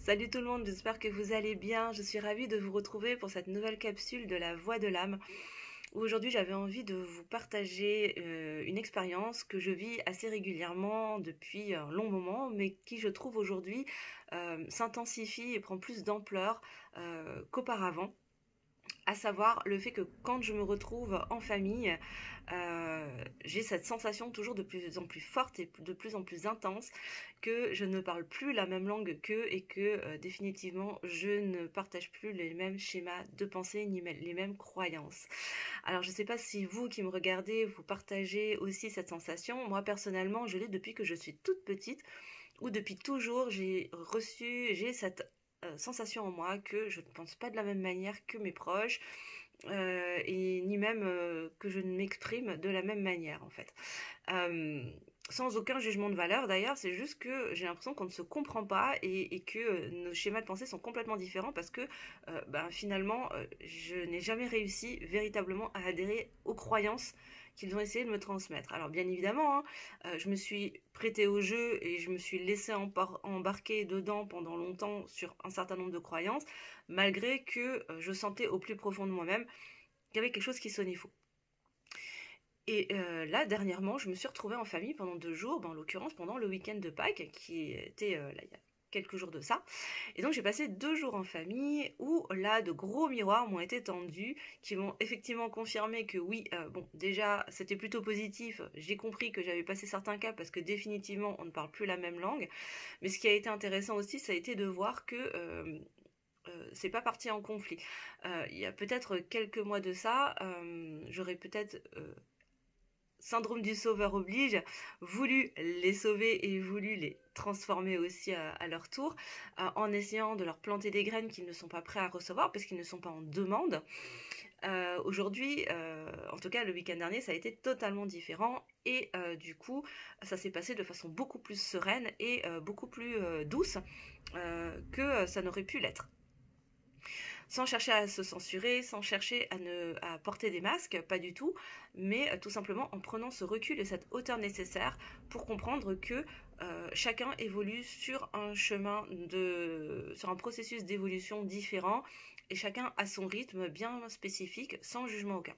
Salut tout le monde, j'espère que vous allez bien. Je suis ravie de vous retrouver pour cette nouvelle capsule de la Voix de l'âme, où aujourd'hui j'avais envie de vous partager une expérience que je vis assez régulièrement depuis un long moment, mais qui je trouve aujourd'hui s'intensifie et prend plus d'ampleur qu'auparavant. À savoir le fait que quand je me retrouve en famille, j'ai cette sensation toujours de plus en plus forte et de plus en plus intense que je ne parle plus la même langue qu'eux et que définitivement je ne partage plus les mêmes schémas de pensée ni les mêmes croyances. Alors je ne sais pas si vous qui me regardez, vous partagez aussi cette sensation. Moi personnellement, je l'ai depuis que je suis toute petite ou depuis toujours, j'ai cette sensation en moi que je ne pense pas de la même manière que mes proches, et ni même que je ne m'exprime de la même manière en fait. Euh, Sans aucun jugement de valeur d'ailleurs, c'est juste que j'ai l'impression qu'on ne se comprend pas et que nos schémas de pensée sont complètement différents parce que finalement je n'ai jamais réussi véritablement à adhérer aux croyances qu'ils ont essayé de me transmettre. Alors bien évidemment, hein, je me suis prêtée au jeu et je me suis laissée embarquer dedans pendant longtemps sur un certain nombre de croyances, malgré que je sentais au plus profond de moi-même qu'il y avait quelque chose qui sonnait faux. Et là, dernièrement, je me suis retrouvée en famille pendant 2 jours, en l'occurrence pendant le week-end de Pâques, qui était là il y a quelques jours de ça. Et donc j'ai passé 2 jours en famille où là de gros miroirs m'ont été tendus, qui m'ont effectivement confirmé que oui, bon déjà c'était plutôt positif, j'ai compris que j'avais passé certains cas parce que définitivement on ne parle plus la même langue. Mais ce qui a été intéressant aussi, ça a été de voir que c'est pas parti en conflit. Il y a peut-être quelques mois de ça, j'aurais peut-être syndrome du sauveur oblige, voulu les sauver et voulu les transformer aussi à leur tour, en essayant de leur planter des graines qu'ils ne sont pas prêts à recevoir parce qu'ils ne sont pas en demande. Aujourd'hui, en tout cas le week-end dernier, ça a été totalement différent et du coup, ça s'est passé de façon beaucoup plus sereine et beaucoup plus douce que ça n'aurait pu l'être, sans chercher à se censurer, sans chercher à porter des masques, pas du tout, mais tout simplement en prenant ce recul et cette hauteur nécessaire pour comprendre que chacun évolue sur un sur un processus d'évolution différent et chacun a son rythme bien spécifique, sans jugement aucun.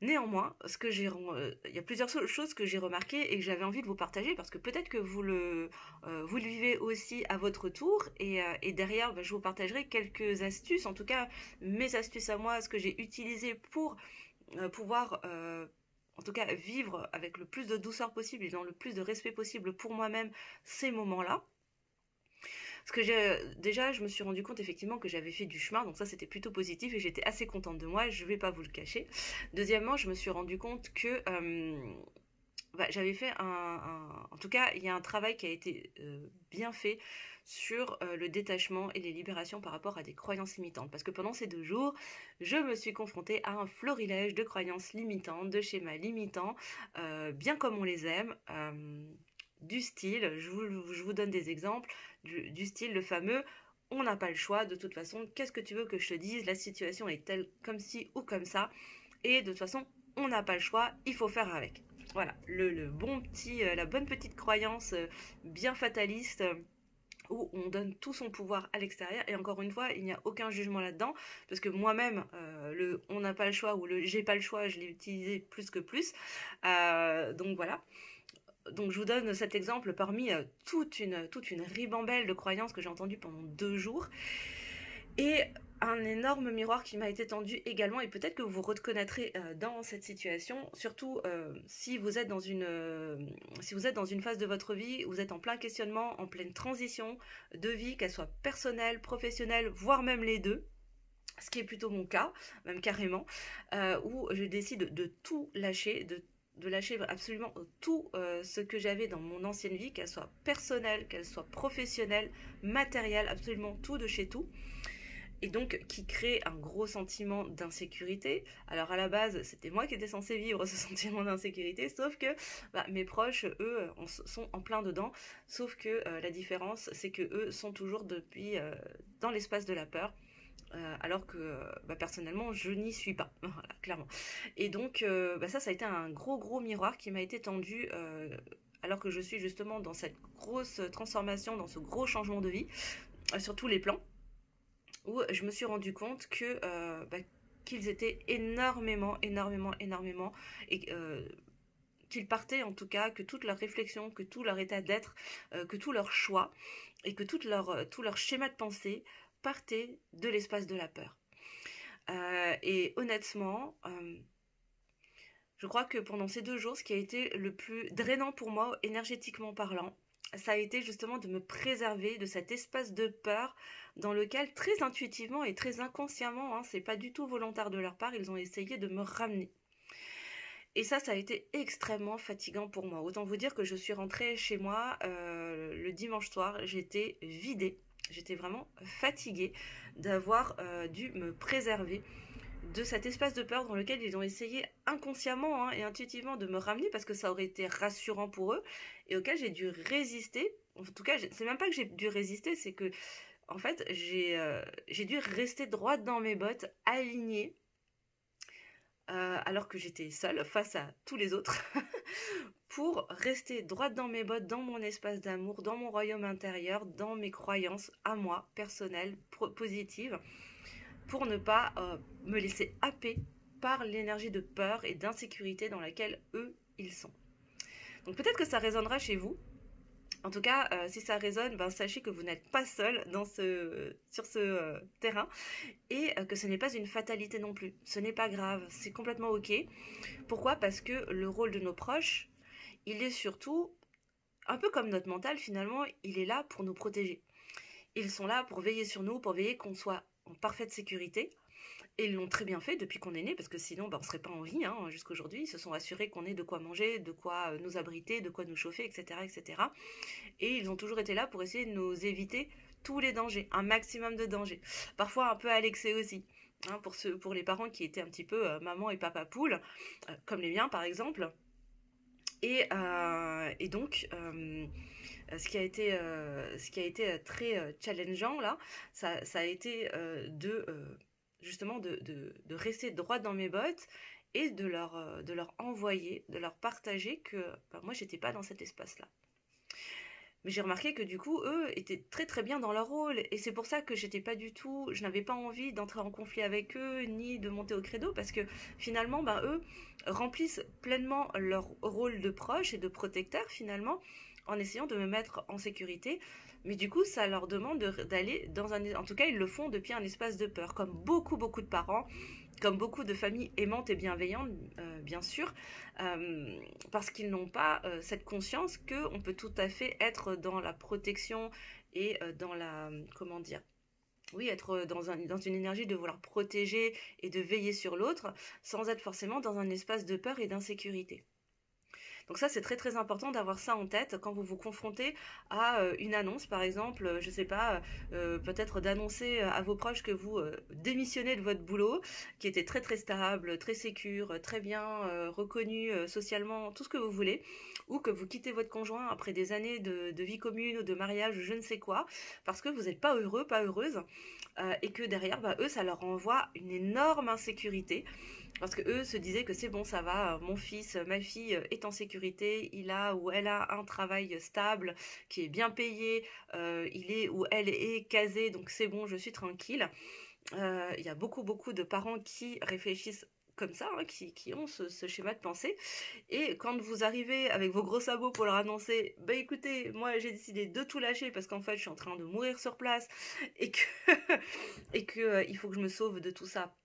Néanmoins, il y a plusieurs choses que j'ai remarquées et que j'avais envie de vous partager parce que peut-être que vous le vivez aussi à votre tour et derrière, je vous partagerai quelques astuces, en tout cas mes astuces à moi, ce que j'ai utilisé pour pouvoir en tout cas vivre avec le plus de douceur possible et dans le plus de respect possible pour moi-même ces moments-là. Parce que déjà, je me suis rendu compte effectivement que j'avais fait du chemin, donc ça c'était plutôt positif et j'étais assez contente de moi, je vais pas vous le cacher. Deuxièmement, je me suis rendu compte que j'avais fait en tout cas, il y a un travail qui a été bien fait sur le détachement et les libérations par rapport à des croyances limitantes. Parce que pendant ces 2 jours, je me suis confrontée à un florilège de croyances limitantes, de schémas limitants, bien comme on les aime. Du style, je vous donne des exemples, du style le fameux on n'a pas le choix, de toute façon, qu'est-ce que tu veux que je te dise, la situation est telle comme ci ou comme ça, et de toute façon, on n'a pas le choix, il faut faire avec. Voilà, la bonne petite croyance bien fataliste, où on donne tout son pouvoir à l'extérieur. Et encore une fois, il n'y a aucun jugement là-dedans, parce que moi-même, le on n'a pas le choix ou le j'ai pas le choix, je l'ai utilisé plus que plus. Donc voilà. Donc je vous donne cet exemple parmi toute une ribambelle de croyances que j'ai entendues pendant 2 jours. Et un énorme miroir qui m'a été tendu également, et peut-être que vous vous reconnaîtrez dans cette situation, surtout si vous êtes dans une phase de votre vie où vous êtes en plein questionnement, en pleine transition de vie, qu'elle soit personnelle, professionnelle, voire même les deux, ce qui est plutôt mon cas, même carrément, où je décide de tout lâcher, de lâcher absolument tout ce que j'avais dans mon ancienne vie, qu'elle soit personnelle, qu'elle soit professionnelle, matérielle, absolument tout de chez tout. Et donc qui crée un gros sentiment d'insécurité. Alors à la base, c'était moi qui étais censée vivre ce sentiment d'insécurité, sauf que mes proches, eux, sont en plein dedans, sauf que la différence, c'est que eux sont toujours depuis dans l'espace de la peur. Alors que personnellement je n'y suis pas, voilà, clairement. Et donc ça a été un gros miroir qui m'a été tendu alors que je suis justement dans cette grosse transformation, dans ce gros changement de vie, sur tous les plans, où je me suis rendu compte que qu'ils étaient énormément, et qu'ils partaient en tout cas, que toute leur réflexion, que tout leur état d'être, que tout leur choix, et que tout leur schéma de pensée partait de l'espace de la peur. Et honnêtement, je crois que pendant ces 2 jours, ce qui a été le plus drainant pour moi, énergétiquement parlant, ça a été justement de me préserver de cet espace de peur dans lequel, très intuitivement et très inconsciemment, hein, c'est pas du tout volontaire de leur part, ils ont essayé de me ramener. Et ça a été extrêmement fatigant pour moi. Autant vous dire que je suis rentrée chez moi le dimanche soir, j'étais vidée. J'étais vraiment fatiguée d'avoir dû me préserver de cet espace de peur dans lequel ils ont essayé inconsciemment, hein, et intuitivement de me ramener parce que ça aurait été rassurant pour eux et auquel j'ai dû résister. En tout cas, c'est même pas que j'ai dû résister, c'est que en fait j'ai dû rester droite dans mes bottes, alignée, alors que j'étais seule face à tous les autres, pour rester droite dans mes bottes, dans mon espace d'amour, dans mon royaume intérieur, dans mes croyances à moi, personnelles, positives, pour ne pas me laisser happer par l'énergie de peur et d'insécurité dans laquelle eux, ils sont. Donc peut-être que ça résonnera chez vous. En tout cas, si ça résonne, sachez que vous n'êtes pas seul sur ce terrain et que ce n'est pas une fatalité non plus. Ce n'est pas grave, c'est complètement ok. Pourquoi ? Parce que le rôle de nos proches, il est surtout, un peu comme notre mental finalement, il est là pour nous protéger. Ils sont là pour veiller sur nous, pour veiller qu'on soit en parfaite sécurité. Et ils l'ont très bien fait depuis qu'on est né, parce que sinon on ne serait pas en vie, hein, jusqu'aujourd'hui. Ils se sont assurés qu'on ait de quoi manger, de quoi nous abriter, de quoi nous chauffer, etc., etc. Et ils ont toujours été là pour essayer de nous éviter tous les dangers, un maximum de dangers. Parfois un peu à l'excès aussi, hein, pour les parents qui étaient un petit peu maman et papa poule, comme les miens par exemple. Et donc, ce qui a été très challengeant là, ça a été justement de rester droite dans mes bottes et de leur envoyer, de leur partager que moi j'étais pas dans cet espace-là. Mais j'ai remarqué que du coup, eux étaient très très bien dans leur rôle. Et c'est pour ça que je n'avais pas envie d'entrer en conflit avec eux, ni de monter au credo, parce que finalement, eux remplissent pleinement leur rôle de proche et de protecteur finalement, en essayant de me mettre en sécurité. Mais du coup, ça leur demande d'aller dans un... En tout cas, ils le font depuis un espace de peur, comme beaucoup de parents, comme beaucoup de familles aimantes et bienveillantes, bien sûr, parce qu'ils n'ont pas cette conscience qu'on peut tout à fait être dans la protection et dans la... comment dire ? Oui, être dans une énergie de vouloir protéger et de veiller sur l'autre, sans être forcément dans un espace de peur et d'insécurité. Donc ça, c'est très très important d'avoir ça en tête quand vous vous confrontez à une annonce, par exemple, je sais pas, peut-être d'annoncer à vos proches que vous démissionnez de votre boulot, qui était très très stable, très sécure, très bien reconnu socialement, tout ce que vous voulez, ou que vous quittez votre conjoint après des années de vie commune ou de mariage, je ne sais quoi, parce que vous n'êtes pas heureux, pas heureuse, et que derrière, eux, ça leur envoie une énorme insécurité. Parce que eux se disaient que c'est bon, ça va, mon fils, ma fille est en sécurité, il a ou elle a un travail stable, qui est bien payé, il est ou elle est casé, donc c'est bon, je suis tranquille. Il y a beaucoup de parents qui réfléchissent comme ça, hein, qui ont ce schéma de pensée. Et quand vous arrivez avec vos gros sabots pour leur annoncer, écoutez, moi j'ai décidé de tout lâcher parce qu'en fait je suis en train de mourir sur place et que, il faut que je me sauve de tout ça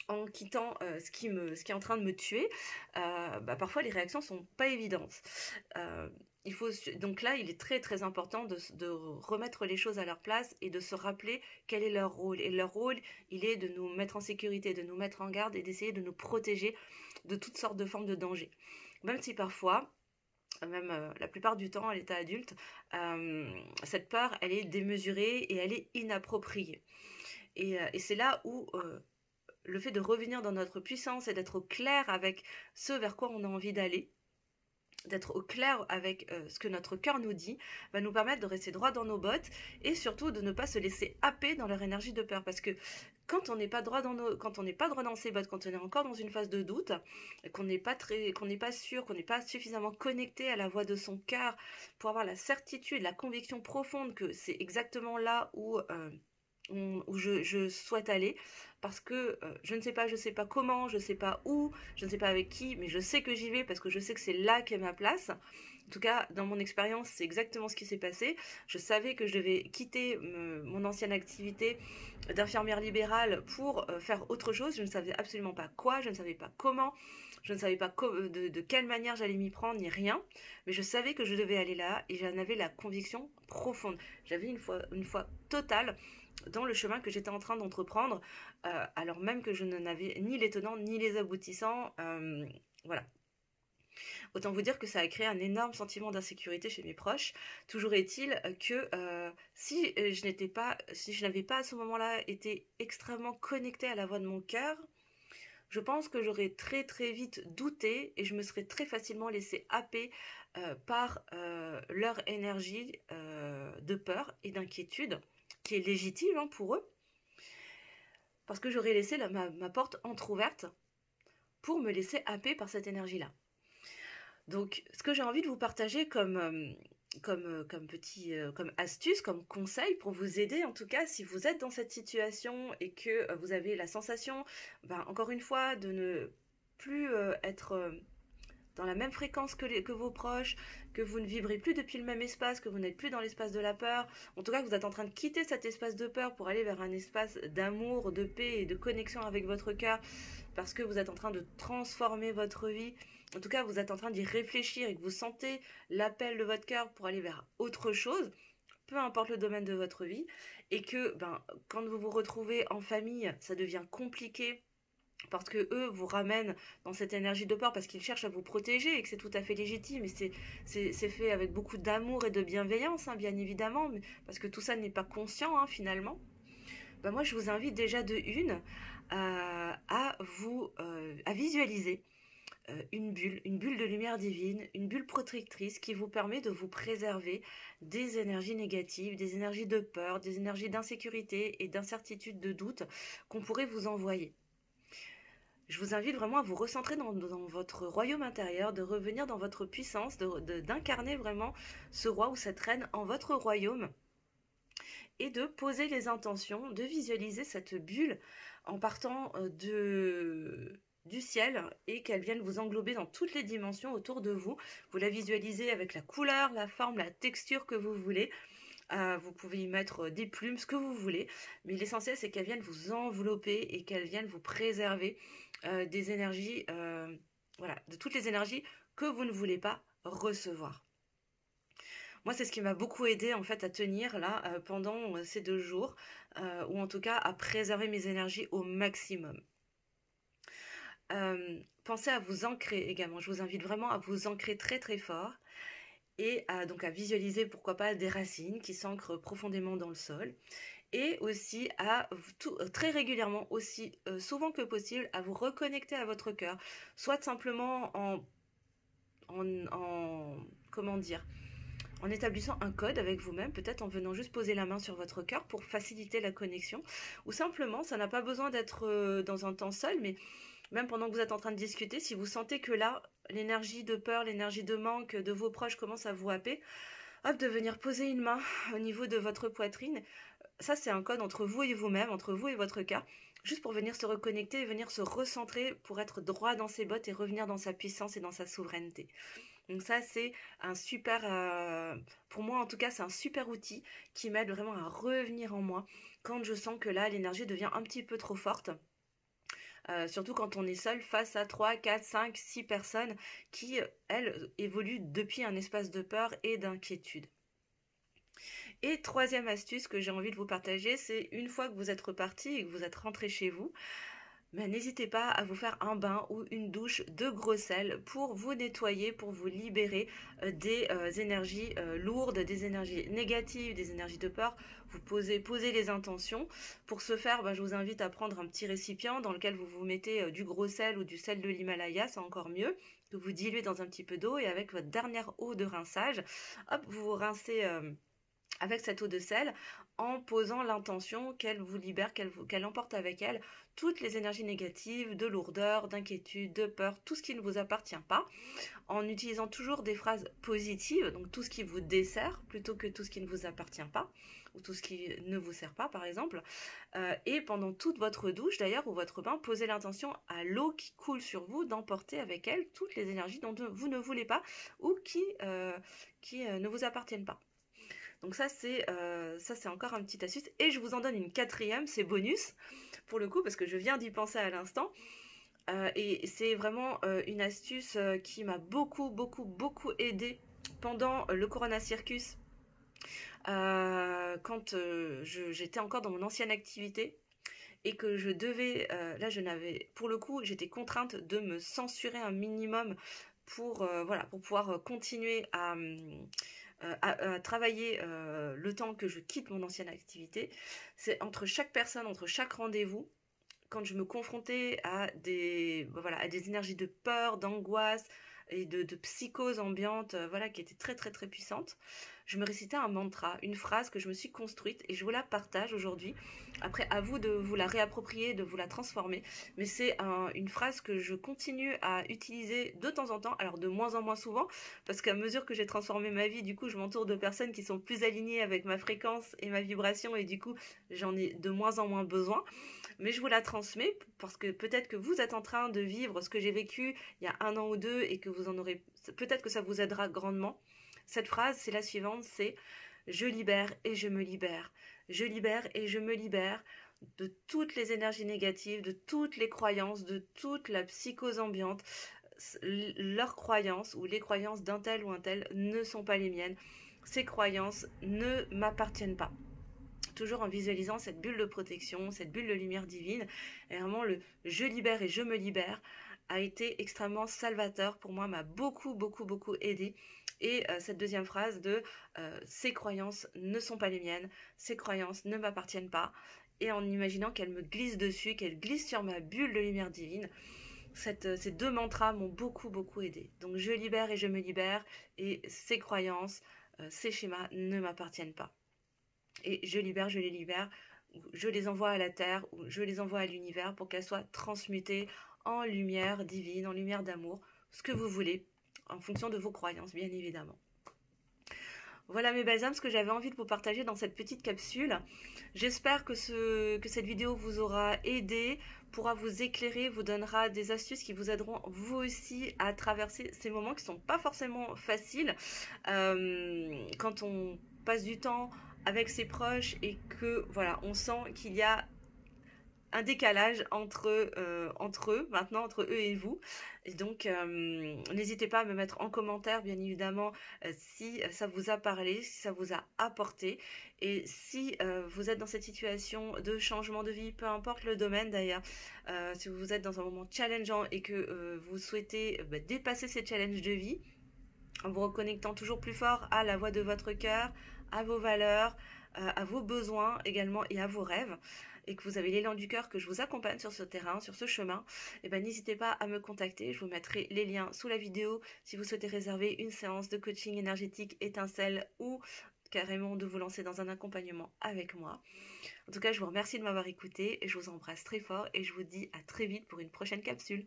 en quittant ce qui est en train de me tuer, parfois les réactions sont pas évidentes. Donc là, il est très très important de remettre les choses à leur place et de se rappeler quel est leur rôle. Et leur rôle, il est de nous mettre en sécurité, de nous mettre en garde et d'essayer de nous protéger de toutes sortes de formes de danger. Même si parfois, même la plupart du temps à l'état adulte, cette peur, elle est démesurée et elle est inappropriée. Et c'est là où... le fait de revenir dans notre puissance et d'être au clair avec ce vers quoi on a envie d'aller, d'être au clair avec ce que notre cœur nous dit, va nous permettre de rester droit dans nos bottes et surtout de ne pas se laisser happer dans leur énergie de peur. Parce que quand on n'est pas droit quand on n'est pas droit dans ses bottes, quand on est encore dans une phase de doute, qu'on n'est pas sûr, qu'on n'est pas suffisamment connecté à la voix de son cœur pour avoir la certitude, la conviction profonde que c'est exactement là où je souhaite aller, parce que je ne sais pas, je sais pas comment, je sais pas où, je ne sais pas avec qui, mais je sais que j'y vais parce que je sais que c'est là qu'est ma place. En tout cas, dans mon expérience, c'est exactement ce qui s'est passé. Je savais que je devais quitter mon ancienne activité d'infirmière libérale pour faire autre chose. Je ne savais absolument pas quoi, je ne savais pas comment, je ne savais pas de quelle manière j'allais m'y prendre, ni rien. Mais je savais que je devais aller là et j'en avais la conviction profonde. J'avais une foi totale dans le chemin que j'étais en train d'entreprendre, alors même que je n'avais ni les tenants ni les aboutissants. Voilà. Autant vous dire que ça a créé un énorme sentiment d'insécurité chez mes proches. Toujours est-il que si je n'avais pas à ce moment-là été extrêmement connectée à la voix de mon cœur, je pense que j'aurais très très vite douté et je me serais très facilement laissée happer par leur énergie de peur et d'inquiétude, qui est légitime hein, pour eux, parce que j'aurais laissé ma porte entrouverte pour me laisser happer par cette énergie-là. Donc, ce que j'ai envie de vous partager comme astuce, comme conseil pour vous aider, en tout cas, si vous êtes dans cette situation et que vous avez la sensation, encore une fois, de ne plus être dans la même fréquence que vos proches, que vous ne vibrez plus depuis le même espace, que vous n'êtes plus dans l'espace de la peur, en tout cas que vous êtes en train de quitter cet espace de peur pour aller vers un espace d'amour, de paix et de connexion avec votre cœur, parce que vous êtes en train de transformer votre vie, en tout cas vous êtes en train d'y réfléchir et que vous sentez l'appel de votre cœur pour aller vers autre chose, peu importe le domaine de votre vie, et que quand vous vous retrouvez en famille, ça devient compliqué, parce que eux vous ramènent dans cette énergie de peur parce qu'ils cherchent à vous protéger et que c'est tout à fait légitime et c'est fait avec beaucoup d'amour et de bienveillance hein, bien évidemment, parce que tout ça n'est pas conscient hein, finalement. Moi je vous invite déjà de une à visualiser une bulle de lumière divine, une bulle protectrice qui vous permet de vous préserver des énergies négatives, des énergies de peur, des énergies d'insécurité et d'incertitude, de doute qu'on pourrait vous envoyer. Je vous invite vraiment à vous recentrer dans votre royaume intérieur, de revenir dans votre puissance, d'incarner vraiment ce roi ou cette reine en votre royaume et de poser les intentions, de visualiser cette bulle en partant du ciel et qu'elle vienne vous englober dans toutes les dimensions autour de vous. Vous la visualisez avec la couleur, la forme, la texture que vous voulez. Vous pouvez y mettre des plumes, ce que vous voulez, mais l'essentiel c'est qu'elle vienne vous envelopper et qu'elle vienne vous préserver des énergies, voilà, de toutes les énergies que vous ne voulez pas recevoir. Moi, c'est ce qui m'a beaucoup aidé en fait à tenir là pendant ces 2 jours, ou en tout cas à préserver mes énergies au maximum. Pensez à vous ancrer également. Je vous invite vraiment à vous ancrer très très fort et donc à visualiser pourquoi pas des racines qui s'ancrent profondément dans le sol. Et aussi à très régulièrement, aussi souvent que possible, à vous reconnecter à votre cœur. Soit simplement comment dire, en établissant un code avec vous-même, peut-être en venant juste poser la main sur votre cœur pour faciliter la connexion. Ou simplement, ça n'a pas besoin d'être dans un temps seul, mais même pendant que vous êtes en train de discuter, si vous sentez que là, l'énergie de peur, l'énergie de manque de vos proches commence à vous happer, hop, de venir poser une main au niveau de votre poitrine. Ça, c'est un code entre vous et vous-même, entre vous et votre cœur, juste pour venir se reconnecter et venir se recentrer pour être droit dans ses bottes et revenir dans sa puissance et dans sa souveraineté. Donc ça, c'est un super, pour moi en tout cas, c'est un super outil qui m'aide vraiment à revenir en moi quand je sens que là, l'énergie devient un petit peu trop forte. Surtout quand on est seul face à 3, 4, 5, 6 personnes qui, elles, évoluent depuis un espace de peur et d'inquiétude. Et troisième astuce que j'ai envie de vous partager, c'est une fois que vous êtes reparti et que vous êtes rentré chez vous, ben, n'hésitez pas à vous faire un bain ou une douche de gros sel pour vous nettoyer, pour vous libérer des énergies lourdes, des énergies négatives, des énergies de peur. Vous posez les intentions. Pour ce faire, ben, je vous invite à prendre un petit récipient dans lequel vous mettez du gros sel ou du sel de l'Himalaya, c'est encore mieux, que vous diluez dans un petit peu d'eau et avec votre dernière eau de rinçage, hop, vous vous rincez avec cette eau de sel en posant l'intention qu'elle vous libère, qu'elle emporte avec elle toutes les énergies négatives, de lourdeur, d'inquiétude, de peur, tout ce qui ne vous appartient pas, en utilisant toujours des phrases positives, donc tout ce qui vous dessert plutôt que tout ce qui ne vous appartient pas, ou tout ce qui ne vous sert pas par exemple. Et pendant toute votre douche d'ailleurs, ou votre bain, posez l'intention à l'eau qui coule sur vous d'emporter avec elle toutes les énergies dont vous ne voulez pas ou qui ne vous appartiennent pas. Donc ça c'est encore une petite astuce. Et je vous en donne une quatrième, c'est bonus, pour le coup, parce que je viens d'y penser à l'instant. Et c'est vraiment une astuce qui m'a beaucoup aidé pendant le Corona Circus. Quand j'étais encore dans mon ancienne activité et que je devais, là je n'avais, pour le coup, j'étais contrainte de me censurer un minimum pour, voilà, pour pouvoir continuer à travailler le temps que je quitte mon ancienne activité. C'est entre chaque personne, entre chaque rendez-vous, quand je me confrontais à à des énergies de peur, d'angoisse et de psychose ambiante, voilà, qui étaient très puissantes, je me récitais un mantra, une phrase que je me suis construite et je vous la partage aujourd'hui. Après, à vous de vous la réapproprier, de vous la transformer. Mais c'est une phrase que je continue à utiliser de temps en temps, alors de moins en moins souvent, parce qu'à mesure que j'ai transformé ma vie, du coup, je m'entoure de personnes qui sont plus alignées avec ma fréquence et ma vibration, et du coup, j'en ai de moins en moins besoin. Mais je vous la transmets parce que peut-être que vous êtes en train de vivre ce que j'ai vécu il y a 1 an ou 2 et que vous en aurez, peut-être que ça vous aidera grandement. Cette phrase, c'est la suivante, c'est « Je libère et je me libère. Je libère et je me libère de toutes les énergies négatives, de toutes les croyances, de toute la psychose ambiante. Leurs croyances ou les croyances d'un tel ou un tel ne sont pas les miennes. Ces croyances ne m'appartiennent pas. » Toujours en visualisant cette bulle de protection, cette bulle de lumière divine. Et vraiment, le « je libère et je me libère » a été extrêmement salvateur pour moi, m'a beaucoup aidé. Et cette deuxième phrase de ces croyances ne sont pas les miennes, ces croyances ne m'appartiennent pas, et en imaginant qu'elles me glissent dessus, qu'elles glissent sur ma bulle de lumière divine, ces deux mantras m'ont beaucoup aidé. Donc je libère et je me libère, et ces croyances, ces schémas ne m'appartiennent pas. Et je les libère, je les envoie à la terre, ou je les envoie à l'univers pour qu'elles soient transmutées en lumière divine, en lumière d'amour, ce que vous voulez, en fonction de vos croyances, bien évidemment. Voilà mes belles âmes, ce que j'avais envie de vous partager dans cette petite capsule. J'espère que cette vidéo vous aura aidé, pourra vous éclairer, vous donnera des astuces qui vous aideront vous aussi à traverser ces moments qui ne sont pas forcément faciles. Quand on passe du temps avec ses proches et que voilà, on sent qu'il y a un décalage entre eux, maintenant entre eux et vous. Et donc n'hésitez pas à me mettre en commentaire bien évidemment si ça vous a parlé, si ça vous a apporté, et si vous êtes dans cette situation de changement de vie, peu importe le domaine d'ailleurs, si vous êtes dans un moment challengeant et que vous souhaitez dépasser ces challenges de vie en vous reconnectant toujours plus fort à la voix de votre cœur, à vos valeurs, à vos besoins également et à vos rêves, et que vous avez l'élan du cœur que je vous accompagne sur ce terrain, sur ce chemin, et n'hésitez pas à me contacter. Je vous mettrai les liens sous la vidéo si vous souhaitez réserver une séance de coaching énergétique étincelle ou carrément de vous lancer dans un accompagnement avec moi. En tout cas, je vous remercie de m'avoir écouté et je vous embrasse très fort et je vous dis à très vite pour une prochaine capsule.